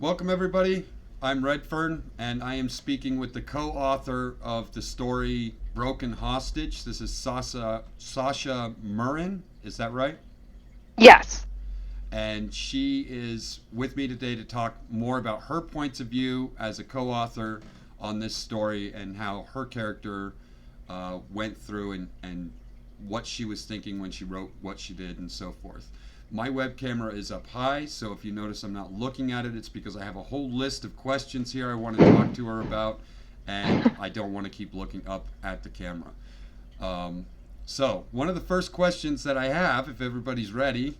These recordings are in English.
Welcome, everybody. I'm Redfern, and I am speaking with the co-author of the story "Broken Hostage." This is Sasha Murrin. Is that right? Yes. And she is with me today to talk more about her points of view as a co-author on this story and how her character went through and what she was thinking when she wrote what she did and so forth. My web camera is up high, so if you notice I'm not looking at it, it's because I have a whole list of questions here I want to talk to her about, and I don't want to keep looking up at the camera. Um, so, one of the first questions that I have, if everybody's ready,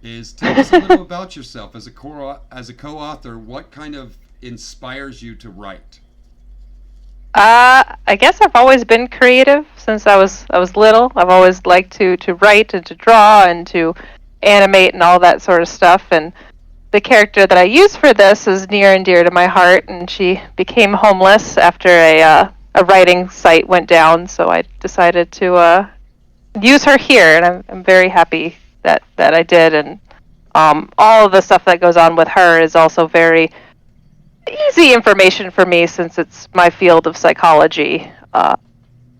is tell us a little about yourself as a co-author. What kind of inspires you to write? I guess I've always been creative since I was little. I've always liked to write and to draw and to animate and all that sort of stuff. And the character that I use for this is near and dear to my heart. And she became homeless after a writing site went down. So I decided to use her here, and I'm very happy that I did. And all of the stuff that goes on with her is also very easy information for me since it's my field of psychology.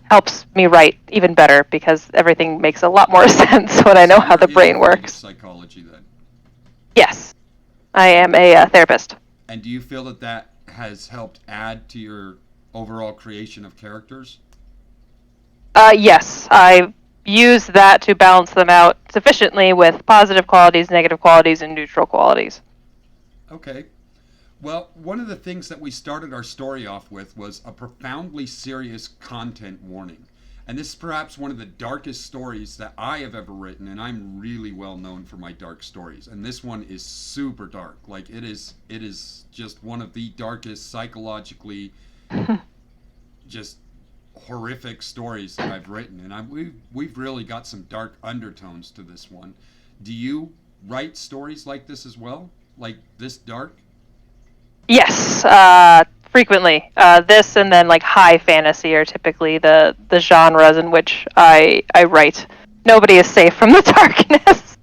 Helps me write even better because everything makes a lot more sense when I So know how you're the in the brain field of works. psychology then. Yes, I And am a therapist. and do you feel that that has helped add to your overall creation of characters? Yes, I use that to balance them out sufficiently with positive qualities, negative qualities, and neutral qualities. Okay. Well, one of the things that we started our story off with was a profoundly serious content warning. And this is perhaps one of the darkest stories that I have ever written, and I'm really well known for my dark stories. And this one is super dark. Like it is just one of the darkest psychologically just horrific stories that I've written. And we've really got some dark undertones to this one. Do you write stories like this as well? Like this dark? Yes, frequently. This and then like high fantasy are typically the genres in which I write. Nobody is safe from the darkness.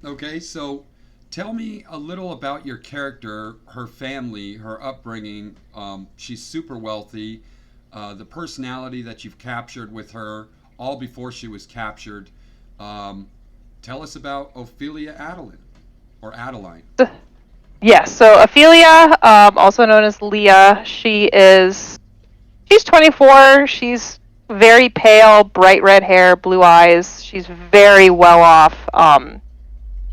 Okay, so tell me a little about your character, her family, her upbringing. She's super wealthy. The personality that you've captured with her, all before she was captured. Um, Tell us about Ophelia Adeline, or Adeline. Yes, so Ophelia, also known as Leah, she's 24. She's very pale, bright red hair, blue eyes. She's very well off.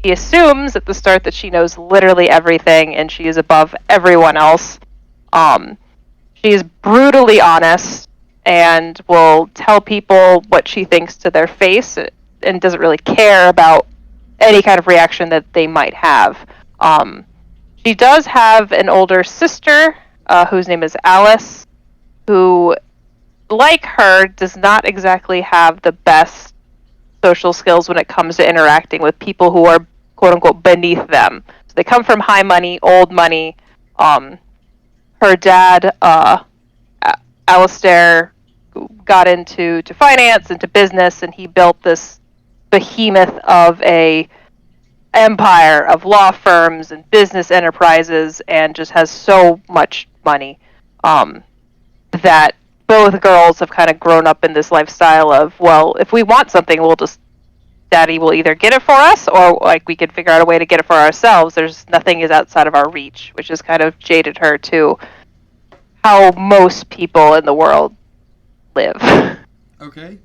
She assumes at the start that she knows literally everything and she is above everyone else. Um, she is brutally honest and will tell people what she thinks to their face and doesn't really care about any kind of reaction that they might have. Um, she does have an older sister whose name is Alice, who, like her, does not exactly have the best social skills when it comes to interacting with people who are quote unquote beneath them. So they come from high money, old money. Um, Her dad, Alistair, got into finance, into business, and he built this behemoth of a empire of law firms and business enterprises, and just has so much money um, that both girls have kind of grown up in this lifestyle of, well, if we want something, we'll just daddy will either get it for us or like we could figure out a way to get it for ourselves. There's nothing is outside of our reach, which has kind of jaded her to how most people in the world live. Okay.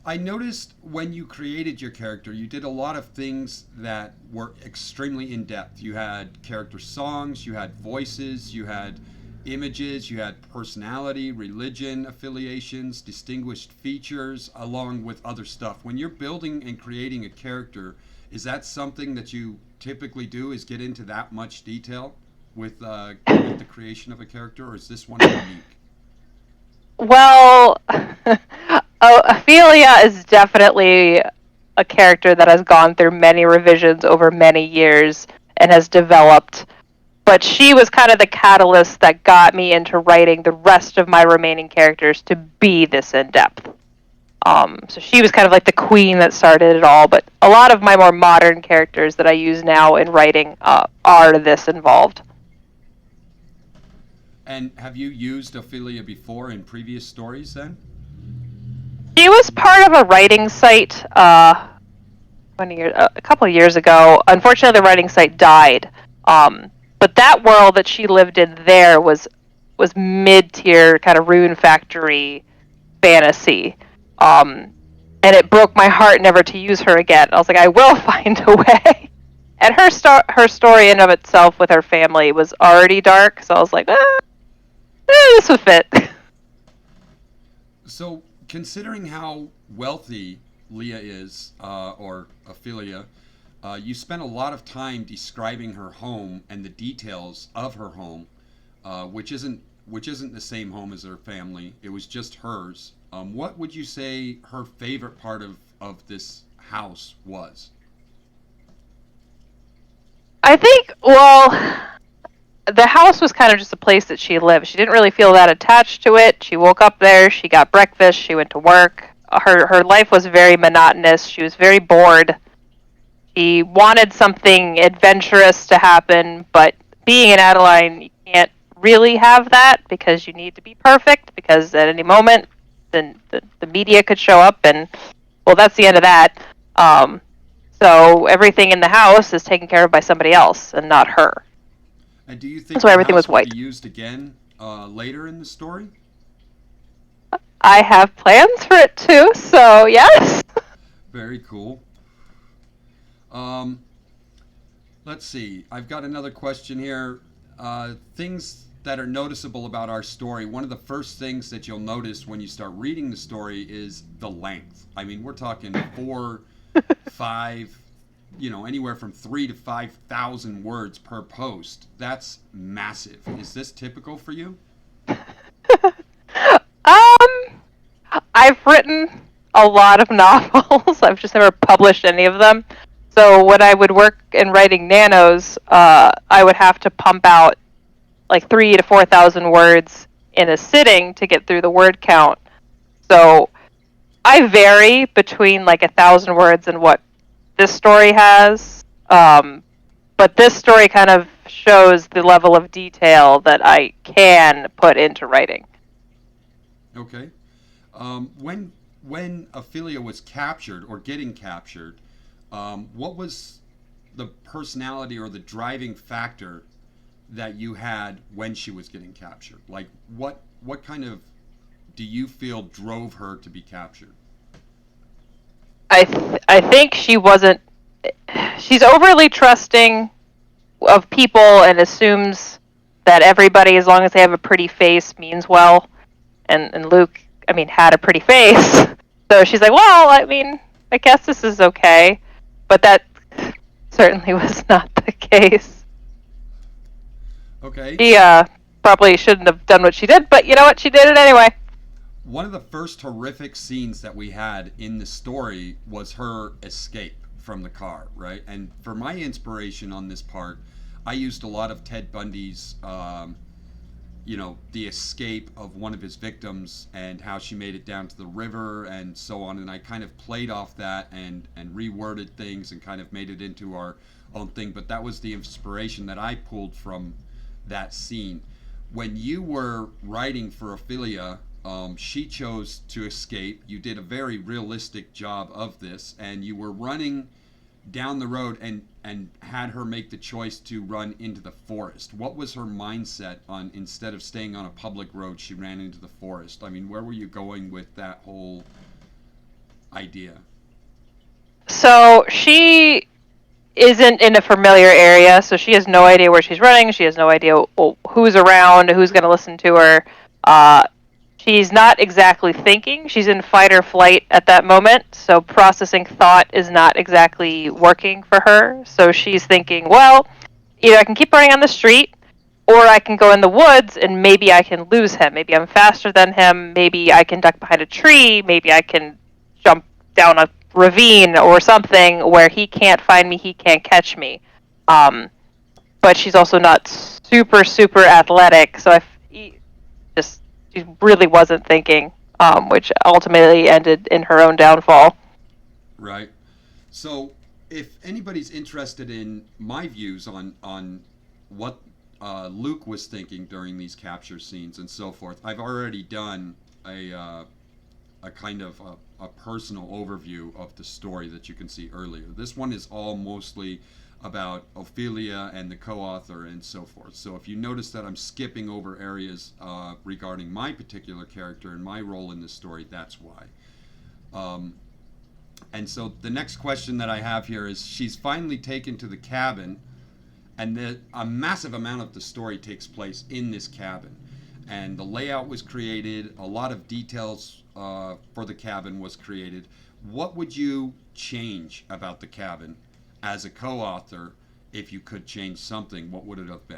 I noticed when you created your character, you did a lot of things that were extremely in depth. You had character songs, you had voices, you had images, you had personality, religion affiliations, distinguished features, along with other stuff. When you're building and creating a character, is that something that you typically do? Is get into that much detail with the creation of a character, or is this one unique? Well, Ophelia is definitely a character that has gone through many revisions over many years and has developed. But she was kind of the catalyst that got me into writing the rest of my remaining characters to be this in depth. So she was kind of like the queen that started it all. But a lot of my more modern characters that I use now in writing are this involved. And have you used Ophelia before in previous stories then? She was part of a writing site a couple of years ago. Unfortunately, the writing site died. But that world that she lived in there was mid tier kind of Rune Factory fantasy. And it broke my heart never to use her again. I was like, I will find a way. And her story in of itself with her family was already dark, so I was like, this would fit. So, considering how wealthy Leah is, or Ophelia, you spent a lot of time describing her home and the details of her home, which isn't the same home as her family. It was just hers. What would you say her favorite part of this house was? I think, well, the house was kind of just a place that she lived. She didn't really feel that attached to it. She woke up there, she got breakfast, she went to work. Her life was very monotonous. She was very bored. She wanted something adventurous to happen, but being in Adeline, you can't really have that because you need to be perfect. Because at any moment, then the media could show up, and well, that's the end of that. Um, so everything in the house is taken care of by somebody else and not her. And do you think That's why the everything was house will be white. used again later in the story? I have plans for it too, so yes. Very cool. Um, let's see. I've got another question here. Things that are noticeable about our story. One of the first things that you'll notice when you start reading the story is the length. I mean, we're talking 4, 5, anywhere from 3 to 5,000 words per post. That's massive. Is this typical for you? um, I've written a lot of novels. I've just never published any of them. So when I would work in writing nanos, I would have to pump out like 3 to 4,000 words in a sitting to get through the word count. So I vary between like 1,000 words and what this story has. But this story kind of shows the level of detail that I can put into writing. Okay. When Ophelia was captured or getting captured, what was the personality or the driving factor that you had when she was getting captured? Like what kind of do you feel drove her to be captured? I think she wasn't. She's overly trusting of people and assumes that everybody, as long as they have a pretty face, means well. And Luke, I mean, had a pretty face, so she's like, well, I mean, I guess this is okay, but that certainly was not the case. Okay. She probably shouldn't have done what she did, but you know what? She did it anyway. One of the first horrific scenes that we had in the story was her escape from the car, right? And for my inspiration on this part, I used a lot of Ted Bundy's, the escape of one of his victims and how she made it down to the river and so on. And I kind of played off that and reworded things and kind of made it into our own thing. But that was the inspiration that I pulled from that scene. When you were writing for Ophelia, she chose to escape. You did a very realistic job of this, and you were running down the road and had her make the choice to run into the forest. What was her mindset on instead of staying on a public road, she ran into the forest? I mean, where were you going with that whole idea? So she isn't in a familiar area, so she has no idea where she's running. She has no idea who's around, who's going to listen to her. Uh, she's not exactly thinking. She's in fight or flight at that moment, so processing thought is not exactly working for her. So she's thinking, well, either I can keep running on the street, or I can go in the woods and maybe I can lose him. Maybe I'm faster than him. Maybe I can duck behind a tree. Maybe I can jump down a ravine or something where he can't find me, he can't catch me. Um, but she's also not super athletic, so just she really wasn't thinking, which ultimately ended in her own downfall. Right. So, if anybody's interested in my views on what Luke was thinking during these capture scenes and so forth. I've already done a kind of a personal overview of the story that you can see earlier. This one is all mostly about Ophelia and the co-author and so forth. So if you notice that I'm skipping over areas regarding my particular character and my role in this story, that's why. Um, and so the next question that I have here is, she's finally taken to the cabin, and a massive amount of the story takes place in this cabin. And the layout was created, a lot of details for the cabin was created. What would you change about the cabin as a co-author? If you could change something, what would it have been?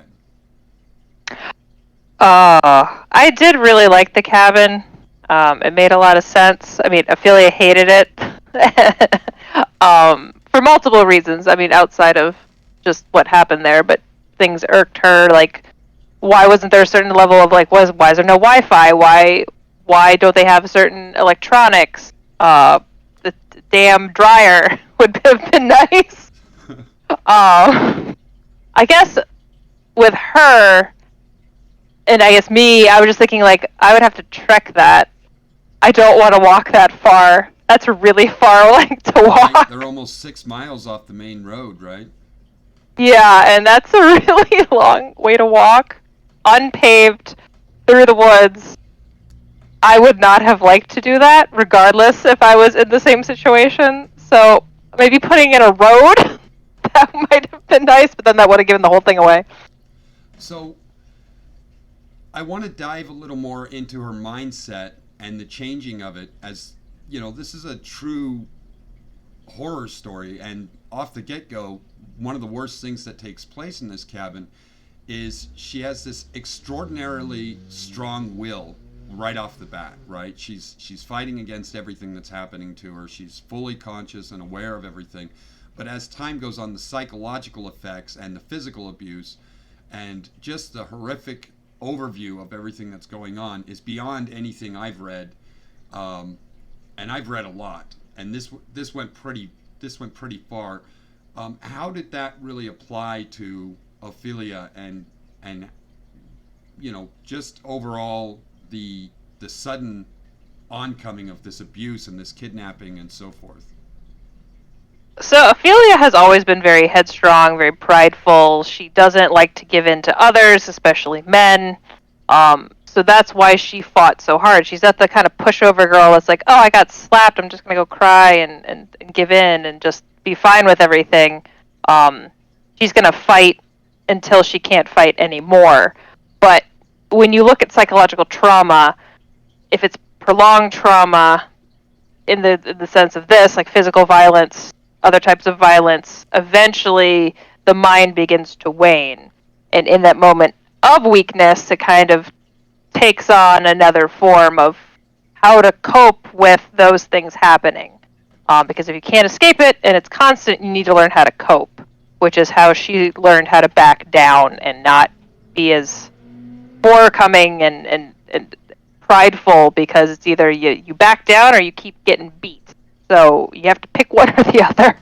I did really like the cabin. It made a lot of sense. I mean, Ophelia hated it for multiple reasons. I mean, outside of just what happened there, but things irked her. Like, why wasn't there a certain level of like, why is there no Wi-Fi? Why don't they have certain electronics? The damn dryer would have been nice. I guess with her, and I guess me, I was just thinking like I would have to trek that. I don't want to walk that far. That's really far, like, to walk. They're almost 6 miles off the main road, right? Yeah, and that's a really long way to walk, unpaved, through the woods. I would not have liked to do that, regardless if I was in the same situation. So maybe putting in a road, that might have been nice, but then that would have given the whole thing away. So I want to dive a little more into her mindset and the changing of it. As you know, this is a true horror story, and off the get-go, one of the worst things that takes place in this cabin is she has this extraordinarily strong will right off the bat, right? She's fighting against everything that's happening to her. She's fully conscious and aware of everything. But as time goes on, the psychological effects and the physical abuse and just the horrific overview of everything that's going on is beyond anything I've read, and I've read a lot. And this went pretty far. How did that really apply to Ophelia and just overall the sudden oncoming of this abuse and this kidnapping and so forth? So Ophelia has always been very headstrong, very prideful. She doesn't like to give in to others, especially men. So that's why she fought so hard. She's not the kind of pushover girl that's like, oh, I got slapped, I'm just going to go cry and give in and just be fine with everything. She's going to fight until she can't fight anymore. But when you look at psychological trauma, if it's prolonged trauma in the sense of this, like physical violence, other types of violence, eventually the mind begins to wane. And in that moment of weakness, it kind of takes on another form of how to cope with those things happening. Because if you can't escape it and it's constant, you need to learn how to cope, which is how she learned how to back down and not be as forthcoming and prideful, because it's either you back down or you keep getting beat. So you have to pick one or the other.